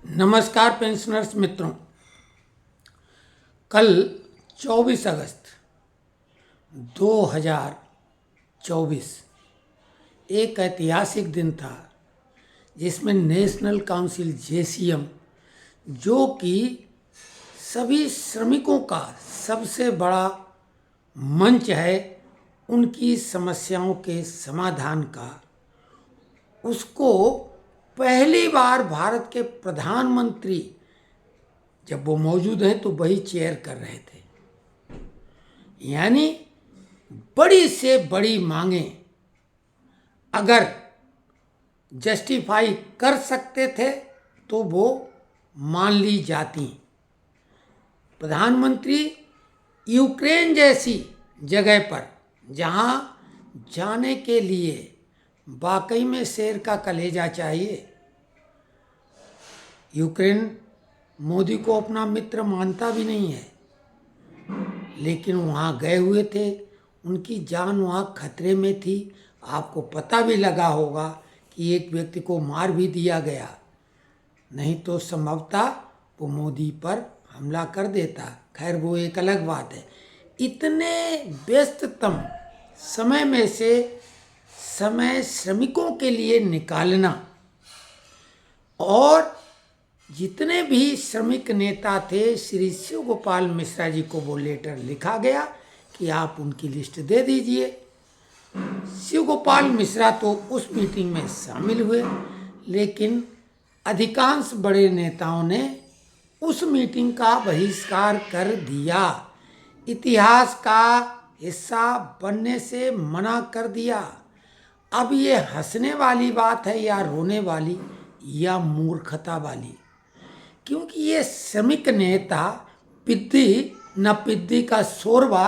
नमस्कार पेंशनर्स मित्रों। कल 24 अगस्त 2024 एक ऐतिहासिक दिन था जिसमें नेशनल काउंसिल जेसीएम, जो कि सभी श्रमिकों का सबसे बड़ा मंच है, उनकी समस्याओं के समाधान का, उसको पहली बार भारत के प्रधानमंत्री जब वो मौजूद हैं तो वही चेयर कर रहे थे। यानी बड़ी से बड़ी मांगें अगर जस्टिफाई कर सकते थे तो वो मान ली जाती। प्रधानमंत्री यूक्रेन जैसी जगह पर जहां जाने के लिए वाकई में शेर का कलेजा चाहिए। यूक्रेन मोदी को अपना मित्र मानता भी नहीं है, लेकिन वहाँ गए हुए थे, उनकी जान वहाँ खतरे में थी। आपको पता भी लगा होगा कि एक व्यक्ति को मार भी दिया गया, नहीं तो संभवतः वो मोदी पर हमला कर देता। खैर वो एक अलग बात है। इतने व्यस्ततम समय में से समय श्रमिकों के लिए निकालना, और जितने भी श्रमिक नेता थे, श्री शिव गोपाल मिश्रा जी को वो लेटर लिखा गया कि आप उनकी लिस्ट दे दीजिए। शिव गोपाल मिश्रा तो उस मीटिंग में शामिल हुए, लेकिन अधिकांश बड़े नेताओं ने उस मीटिंग का बहिष्कार कर दिया, इतिहास का हिस्सा बनने से मना कर दिया। अब ये हंसने वाली बात है या रोने वाली या मूर्खता वाली, क्योंकि ये श्रमिक नेता पिद्दी न पिद्दी का शोरबा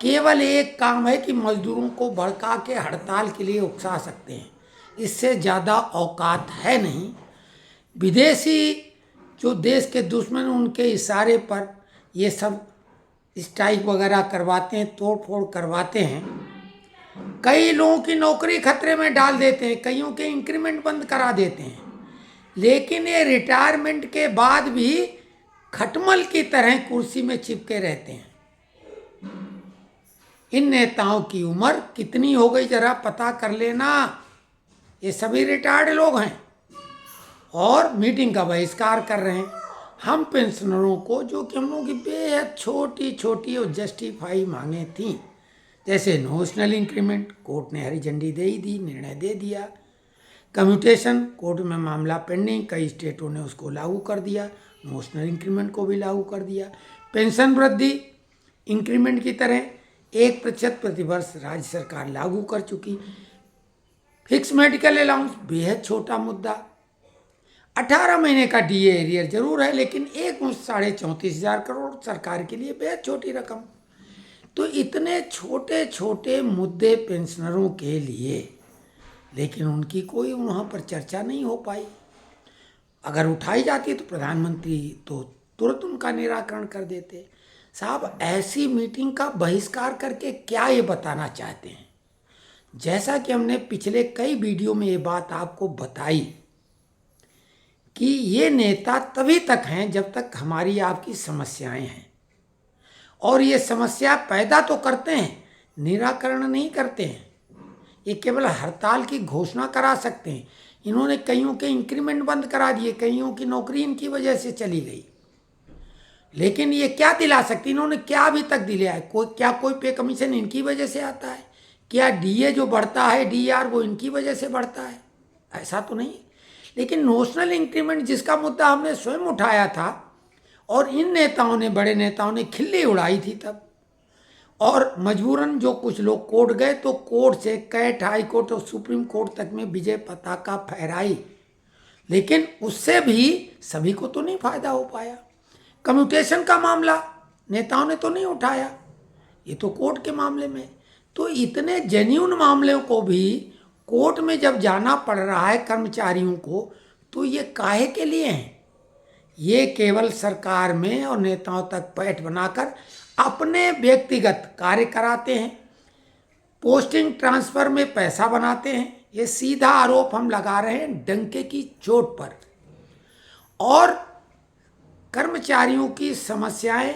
केवल एक काम है कि मजदूरों को भड़का के हड़ताल के लिए उकसा सकते हैं, इससे ज़्यादा औकात है नहीं। विदेशी जो देश के दुश्मन, उनके इशारे पर ये सब स्ट्राइक वगैरह करवाते हैं, तोड़ फोड़ करवाते हैं, कई लोगों की नौकरी खतरे में डाल देते हैं, कईयों के इंक्रीमेंट बंद करा देते हैं, लेकिन ये रिटायरमेंट के बाद भी खटमल की तरह कुर्सी में चिपके रहते हैं। इन नेताओं की उम्र कितनी हो गई जरा पता कर लेना। ये सभी रिटायर्ड लोग हैं और मीटिंग का बहिष्कार कर रहे हैं। हम पेंशनरों को, जो कि हम लोगों की बेहद छोटी छोटी और जस्टिफाई मांगे थी, जैसे नोशनल इंक्रीमेंट, कोर्ट ने हरी झंडी दे ही दी, निर्णय दे दिया। कम्यूटेशन, कोर्ट में मामला पेंडिंग, कई स्टेटों ने उसको लागू कर दिया, नोशनल इंक्रीमेंट को भी लागू कर दिया। पेंशन वृद्धि इंक्रीमेंट की तरह 1% प्रतिवर्ष राज्य सरकार लागू कर चुकी। फिक्स मेडिकल अलाउंस बेहद छोटा मुद्दा। 18 महीने का डीए एरियर जरूर है, लेकिन एक मुश्त 34,500 करोड़ सरकार के लिए बेहद छोटी रकम। तो इतने छोटे छोटे मुद्दे पेंशनरों के लिए, लेकिन उनकी कोई वहाँ पर चर्चा नहीं हो पाई। अगर उठाई जाती तो प्रधानमंत्री तो तुरंत उनका निराकरण कर देते। साहब, ऐसी मीटिंग का बहिष्कार करके क्या ये बताना चाहते हैं? जैसा कि हमने पिछले कई वीडियो में ये बात आपको बताई कि ये नेता तभी तक हैं जब तक हमारी आपकी समस्याएं हैं, और ये समस्या पैदा तो करते हैं, निराकरण नहीं करते हैं। ये केवल हड़ताल की घोषणा करा सकते हैं। इन्होंने कईयों के इंक्रीमेंट बंद करा दिए, कईयों की नौकरी इनकी वजह से चली गई, लेकिन ये क्या दिला सकती? इन्होंने क्या अभी तक दिलाया है? कोई पे कमीशन इनकी वजह से आता है? क्या डीए जो बढ़ता है, डीआर, वो इनकी वजह से बढ़ता है? ऐसा तो नहीं। लेकिन नोशनल इंक्रीमेंट जिसका मुद्दा हमने स्वयं उठाया था, और इन नेताओं ने, बड़े नेताओं ने खिल्ली उड़ाई थी तब, और मजबूरन जो कुछ लोग कोर्ट गए तो कोर्ट से कैट, हाई कोर्ट और सुप्रीम कोर्ट तक में विजय पताका फहराई, लेकिन उससे भी सभी को तो नहीं फायदा हो पाया। कम्यूटेशन का मामला नेताओं ने तो नहीं उठाया, ये तो कोर्ट के मामले में। तो इतने जेन्युइन मामलों को भी कोर्ट में जब जाना पड़ रहा है कर्मचारियों को, तो ये काहे के लिए हैं? ये केवल सरकार में और नेताओं तक पैठ बनाकर अपने व्यक्तिगत कार्य कराते हैं, पोस्टिंग ट्रांसफर में पैसा बनाते हैं। ये सीधा आरोप हम लगा रहे हैं डंके की चोट पर। और कर्मचारियों की समस्याएं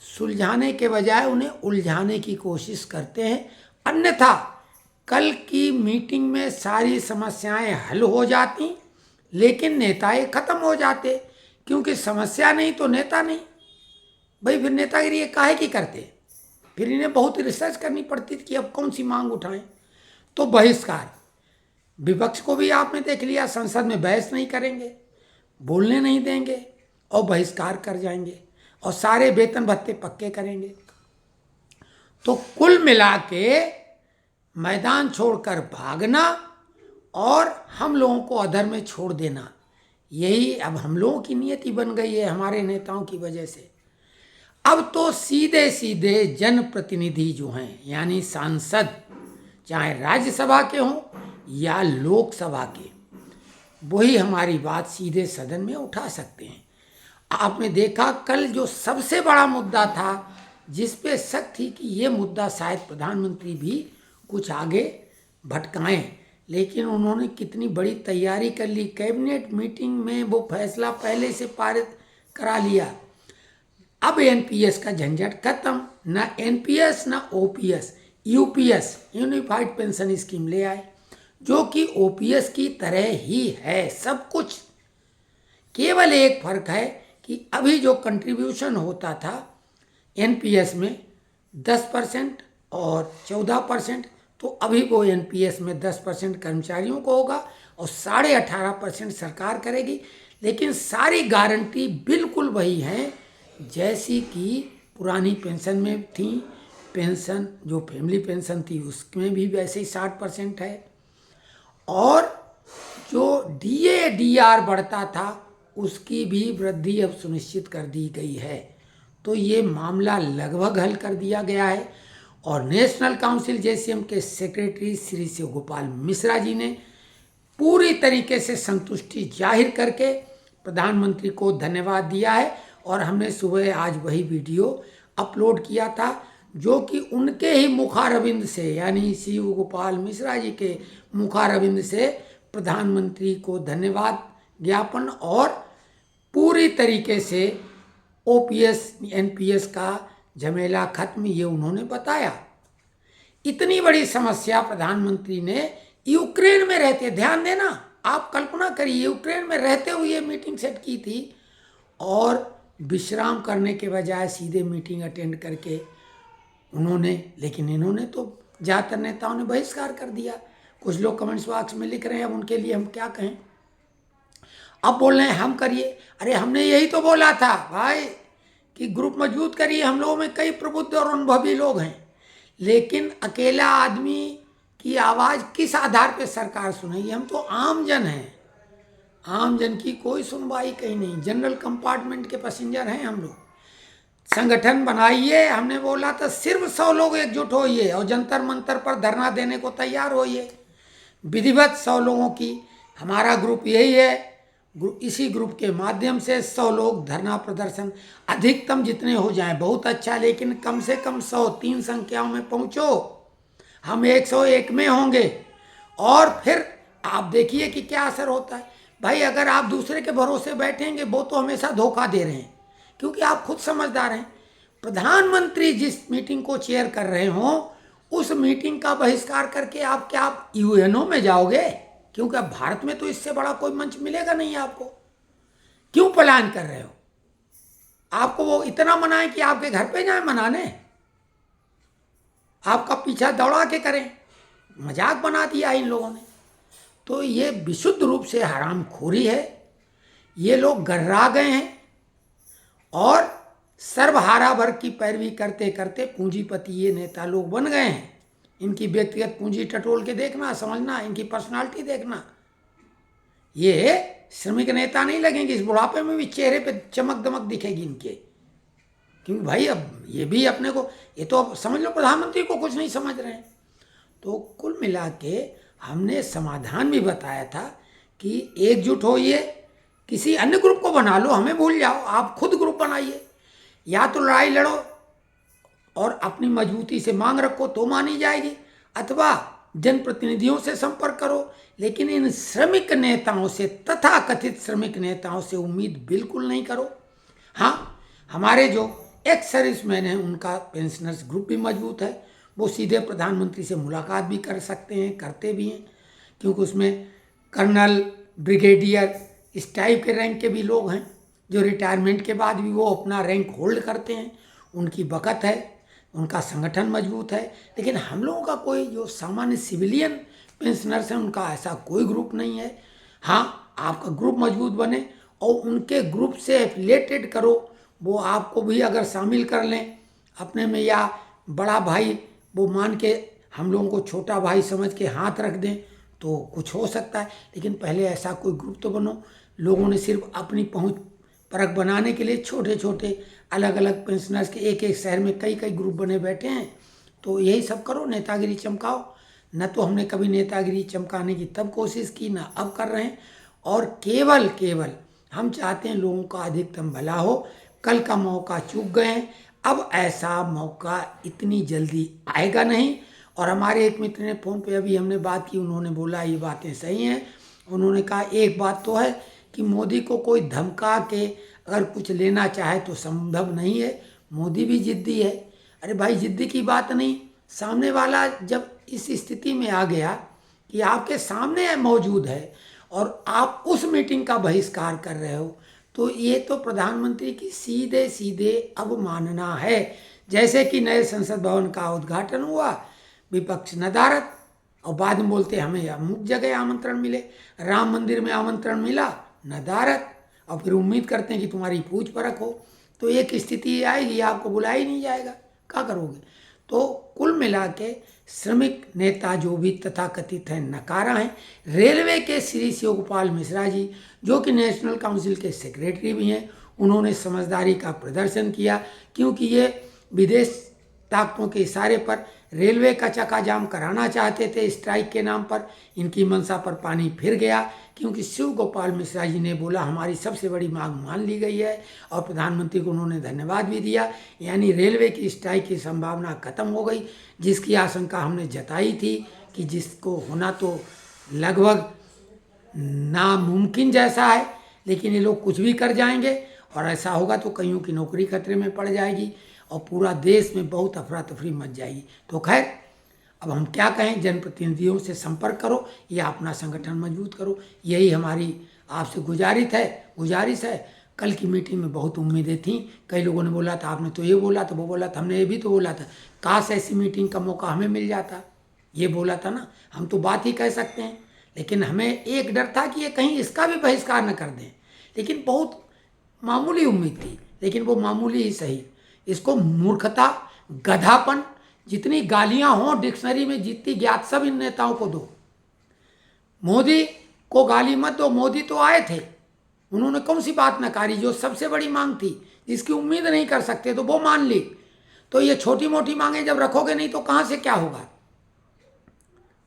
सुलझाने के बजाय उन्हें उलझाने की कोशिश करते हैं। अन्यथा कल की मीटिंग में सारी समस्याएं हल हो जाती, लेकिन नेताएं खत्म हो जाते, क्योंकि समस्या नहीं तो नेता नहीं। भाई फिर नेतागिरी ये काहे की करते? फिर इन्हें बहुत रिसर्च करनी पड़ती थी कि अब कौन सी मांग उठाएं। तो बहिष्कार, विपक्ष को भी आपने देख लिया, संसद में बहस नहीं करेंगे, बोलने नहीं देंगे और बहिष्कार कर जाएंगे और सारे वेतन भत्ते पक्के करेंगे। तो कुल मिला के मैदान छोड़कर भागना और हम लोगों को अधर में छोड़ देना, यही अब हम लोगों की नियति बन गई है हमारे नेताओं की वजह से। अब तो सीधे सीधे जनप्रतिनिधि जो हैं, यानी सांसद, चाहे राज्यसभा के हों या लोकसभा के, वही हमारी बात सीधे सदन में उठा सकते हैं। आपने देखा कल जो सबसे बड़ा मुद्दा था, जिस पे शक थी कि ये मुद्दा शायद प्रधानमंत्री भी कुछ आगे भटकाएं, लेकिन उन्होंने कितनी बड़ी तैयारी कर ली। कैबिनेट मीटिंग में वो फैसला पहले से पारित करा लिया। अब एनपीएस का झंझट खत्म, ना एनपीएस ना OPS, UPS unified pension scheme ले आए, जो कि ओपीएस की तरह ही है सब कुछ। केवल एक फर्क है कि अभी जो कंट्रीब्यूशन होता था एनपीएस में 10% और 14%, तो अभी वो एनपीएस में 10% कर्मचारियों को होगा और 18.5% सरकार करेगी। लेकिन सारी गारंटी बिल्कुल वही है जैसी कि पुरानी पेंशन में थी। पेंशन जो फैमिली पेंशन थी उसमें भी वैसे ही 60% है, और जो डीए डीआर बढ़ता था उसकी भी वृद्धि अब सुनिश्चित कर दी गई है। तो ये मामला लगभग हल कर दिया गया है। और नेशनल काउंसिल जेसीएम के सेक्रेटरी श्री शिव गोपाल मिश्रा जी ने पूरी तरीके से संतुष्टि जाहिर करके प्रधानमंत्री को धन्यवाद दिया है। और हमने सुबह आज वही वीडियो अपलोड किया था, जो कि उनके ही मुखारविंद से, यानी शिव गोपाल मिश्रा जी के मुखारविंद से प्रधानमंत्री को धन्यवाद ज्ञापन और पूरी तरीके से ओपीएस एनपीएस का झमेला खत्म, ये उन्होंने बताया। इतनी बड़ी समस्या प्रधानमंत्री ने यूक्रेन में रहते, ध्यान देना, आप कल्पना करिए, यूक्रेन में रहते हुए मीटिंग सेट की थी और विश्राम करने के बजाय सीधे मीटिंग अटेंड करके उन्होंने, लेकिन इन्होंने तो ज़्यादातर नेताओं ने बहिष्कार कर दिया। कुछ लोग कमेंट्स बॉक्स में लिख रहे हैं, अब उनके लिए हम क्या कहें। अब बोल रहे हैं हम करिए, अरे हमने यही तो बोला था भाई कि ग्रुप मजबूत करिए। हम लोगों में कई प्रबुद्ध और अनुभवी लोग हैं, लेकिन अकेला आदमी की आवाज़ किस आधार पे सरकार सुनेगी? हम तो आम जन हैं, आम जन की कोई सुनवाई कहीं नहीं, जनरल कंपार्टमेंट के पैसेंजर हैं हम लोग। संगठन बनाइए, हमने बोला था सिर्फ 100 लोग एकजुट होइए और जंतर मंतर पर धरना देने को तैयार होइए। विधिवत 100 लोगों की हमारा ग्रुप यही है। इसी ग्रुप के माध्यम से 100 लोग धरना प्रदर्शन, अधिकतम जितने हो जाएं बहुत अच्छा, लेकिन कम से कम 100 3 संख्याओं में पहुंचो। हम 101 में होंगे और फिर आप देखिए कि क्या असर होता है। भाई अगर आप दूसरे के भरोसे बैठेंगे, वो तो हमेशा धोखा दे रहे हैं, क्योंकि आप खुद समझदार हैं। प्रधानमंत्री जिस मीटिंग को चेयर कर रहे हों, उस मीटिंग का बहिष्कार करके आप क्या आप यूएनओ में जाओगे? क्योंकि अब भारत में तो इससे बड़ा कोई मंच मिलेगा नहीं आपको। क्यों पलायन कर रहे हो? आपको वो इतना मनाए कि आपके घर पे जाए मनाने, आपका पीछा दौड़ा के करें। मजाक बना दिया इन लोगों ने। तो ये विशुद्ध रूप से हरामखोरी है। ये लोग गर्रा गए हैं और सर्वहारा वर्ग की पैरवी करते करते पूंजीपति ये नेता लोग बन गए हैं। इनकी व्यक्तिगत पूंजी टटोल के देखना, समझना, इनकी पर्सनालिटी देखना। ये श्रमिक नेता नहीं लगेंगे, इस बुढ़ापे में भी चेहरे पे चमक दमक दिखेगी इनके। क्योंकि भाई अब ये भी अपने को, ये तो अब समझ लो प्रधानमंत्री को कुछ नहीं समझ रहे हैं। तो कुल मिला के हमने समाधान भी बताया था कि एकजुट होइए, किसी अन्य ग्रुप को बना लो, हमें भूल जाओ, आप खुद ग्रुप बनाइए। या तो लड़ाई लड़ो और अपनी मजबूती से मांग रखो तो मानी जाएगी, अथवा जनप्रतिनिधियों से संपर्क करो, लेकिन इन श्रमिक नेताओं से, तथाकथित श्रमिक नेताओं से उम्मीद बिल्कुल नहीं करो। हाँ, हमारे जो एक्स सर्विसमैन हैं उनका पेंशनर्स ग्रुप भी मजबूत है, वो सीधे प्रधानमंत्री से मुलाकात भी कर सकते हैं, करते भी हैं, क्योंकि उसमें कर्नल, ब्रिगेडियर, इस टाइप के रैंक के भी लोग हैं जो रिटायरमेंट के बाद भी वो अपना रैंक होल्ड करते हैं, उनकी बकत है, उनका संगठन मजबूत है। लेकिन हम लोगों का कोई जो सामान्य सिविलियन पेंशनर्स हैं उनका ऐसा कोई ग्रुप नहीं है। हाँ, आपका ग्रुप मजबूत बने और उनके ग्रुप से एफिलेटेड करो, वो आपको भी अगर शामिल कर लें अपने में, या बड़ा भाई वो मान के हम लोगों को छोटा भाई समझ के हाथ रख दें तो कुछ हो सकता है। लेकिन पहले ऐसा कोई ग्रुप तो बनो। लोगों ने सिर्फ अपनी पहुंच परख बनाने के लिए छोटे छोटे अलग अलग पेंशनर्स के एक एक शहर में कई कई ग्रुप बने बैठे हैं। तो यही सब करो, नेतागिरी चमकाओ। न तो हमने कभी नेतागिरी चमकाने की तब कोशिश की, ना अब कर रहे हैं। और केवल केवल हम चाहते हैं लोगों का अधिकतम भला हो। कल का मौका चूक गए हैं, अब ऐसा मौका इतनी जल्दी आएगा नहीं। और हमारे एक मित्र ने फ़ोन पे अभी हमने बात की, उन्होंने बोला ये बातें सही हैं। उन्होंने कहा एक बात तो है कि मोदी को कोई धमका के अगर कुछ लेना चाहे तो संभव नहीं है, मोदी भी जिद्दी है। अरे भाई, जिद्दी की बात नहीं, सामने वाला जब इस स्थिति में आ गया कि आपके सामने मौजूद है और आप उस मीटिंग का बहिष्कार कर रहे हो, तो ये तो प्रधानमंत्री की सीधे सीधे अवमानना है। जैसे कि नए संसद भवन का उद्घाटन हुआ, विपक्ष नदारद, और बाद में बोलते हमें अमुक जगह आमंत्रण मिले, राम मंदिर में आमंत्रण मिला, नदारद, और फिर उम्मीद करते हैं कि तुम्हारी पूछ परख हो। तो एक स्थिति आएगी आपको बुलाया ही नहीं जाएगा, क्या करोगे? तो कुल मिला के श्रमिक नेता जो भी तथाकथित हैं नकारा हैं। रेलवे के श्री शिवगोपाल मिश्रा जी, जो कि नेशनल काउंसिल के सेक्रेटरी भी हैं, उन्होंने समझदारी का प्रदर्शन किया, क्योंकि ये विदेश ताकतों के इशारे पर रेलवे का चक्काजाम कराना चाहते थे स्ट्राइक के नाम पर। इनकी मंशा पर पानी फिर गया, क्योंकि शिव गोपाल मिश्रा जी ने बोला हमारी सबसे बड़ी मांग मान ली गई है, और प्रधानमंत्री को उन्होंने धन्यवाद भी दिया। यानी रेलवे की स्ट्राइक की संभावना खत्म हो गई, जिसकी आशंका हमने जताई थी कि जिसको होना तो लगभग नामुमकिन जैसा है। लेकिन ये लोग कुछ भी कर जाएंगे, और ऐसा होगा तो कईयों की नौकरी खतरे में पड़ जाएगी और पूरा देश में बहुत अफरा तफरी मच जाएगी। तो खैर, अब हम क्या कहें, जनप्रतिनिधियों से संपर्क करो या अपना संगठन मजबूत करो, यही हमारी आपसे गुजारिश है। कल की मीटिंग में बहुत उम्मीदें थीं। कई लोगों ने बोला था आपने तो ये बोला था, वो बोला था, हमने ये भी तो बोला था, काश ऐसी मीटिंग का मौका हमें मिल जाता। ये बोला था ना, हम तो बात ही कह सकते हैं। लेकिन हमें एक डर था कि ये कहीं इसका भी बहिष्कार न कर दें। लेकिन बहुत मामूली उम्मीद थी, लेकिन वो मामूली ही सही। इसको मूर्खता, गधापन, जितनी गालियां हों डिक्शनरी में जितनी ज्ञात सब इन नेताओं को दो। मोदी को गाली मत दो, मोदी तो आए थे, उन्होंने कौन सी बात नकारी जो सबसे बड़ी मांग थी, जिसकी उम्मीद नहीं कर सकते तो वो मान ली। तो ये छोटी मोटी मांगे जब रखोगे नहीं तो कहां से क्या होगा?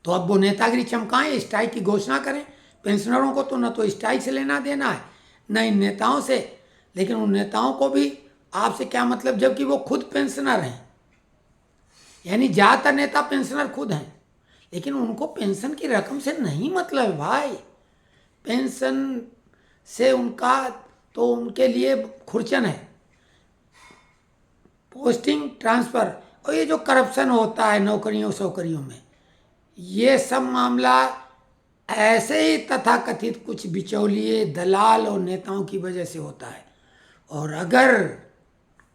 तो अब वो नेतागिरी चमकाएं, स्ट्राइक की घोषणा करें। पेंशनरों को तो न तो स्ट्राइक से लेना देना है, न इन नेताओं से। लेकिन उन नेताओं को भी आपसे क्या मतलब, जबकि वो खुद पेंशनर हैं। यानी ज़्यादातर नेता पेंशनर खुद हैं, लेकिन उनको पेंशन की रकम से नहीं मतलब है भाई। पेंशन से उनका तो उनके लिए खुरचन है, पोस्टिंग, ट्रांसफ़र, और ये जो करप्शन होता है नौकरियों सौकरियों में, ये सब मामला ऐसे ही तथाकथित कुछ बिचौलिए, दलाल और नेताओं की वजह से होता है। और अगर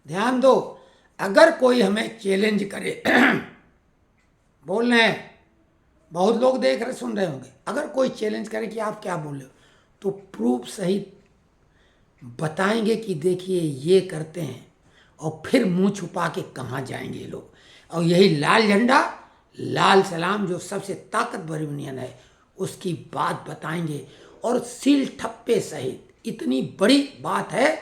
ध्यान दो, अगर कोई हमें चैलेंज करे बोल रहे हैं, बहुत लोग देख रहे सुन रहे होंगे, अगर कोई चैलेंज करे कि आप क्या बोल रहे हो, तो प्रूफ सहित बताएंगे कि देखिए ये करते हैं, और फिर मुंह छुपा के कहाँ जाएंगे ये लोग। और यही लाल झंडा, लाल सलाम जो सबसे ताकतवर यूनियन है, उसकी बात बताएंगे, और सील ठप्पे सहित इतनी बड़ी बात है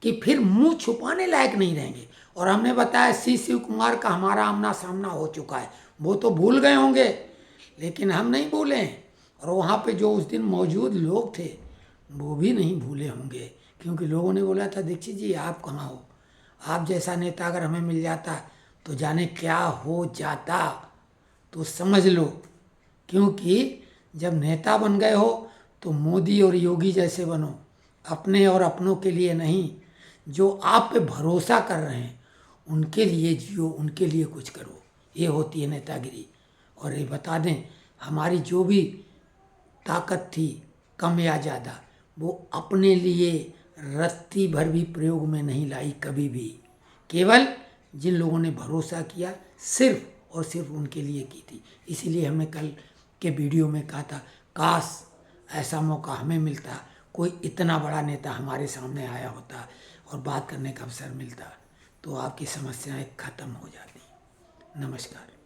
कि फिर मुंह छुपाने लायक नहीं रहेंगे। और हमने बताया शिव कुमार का हमारा आमना सामना हो चुका है, वो तो भूल गए होंगे, लेकिन हम नहीं भूले हैं। और वहाँ पे जो उस दिन मौजूद लोग थे वो भी नहीं भूले होंगे, क्योंकि लोगों ने बोला था दीक्षित जी आप कहाँ हो, आप जैसा नेता अगर हमें मिल जाता तो जाने क्या हो जाता। तो समझ लो क्योंकि जब नेता बन गए हो तो मोदी और योगी जैसे बनो, अपने और अपनों के लिए नहीं। जो आप पे भरोसा कर रहे हैं उनके लिए जियो, उनके लिए कुछ करो। ये होती है नेतागिरी। और ये बता दें, हमारी जो भी ताकत थी कम या ज़्यादा, वो अपने लिए रत्ती भर भी प्रयोग में नहीं लाई कभी भी। केवल जिन लोगों ने भरोसा किया सिर्फ और सिर्फ उनके लिए की थी। इसीलिए हमने कल के वीडियो में कहा था, काश ऐसा मौका हमें मिलता, कोई इतना बड़ा नेता हमारे सामने आया होता और बात करने का अवसर मिलता, तो आपकी समस्याएं खत्म हो जाती। नमस्कार।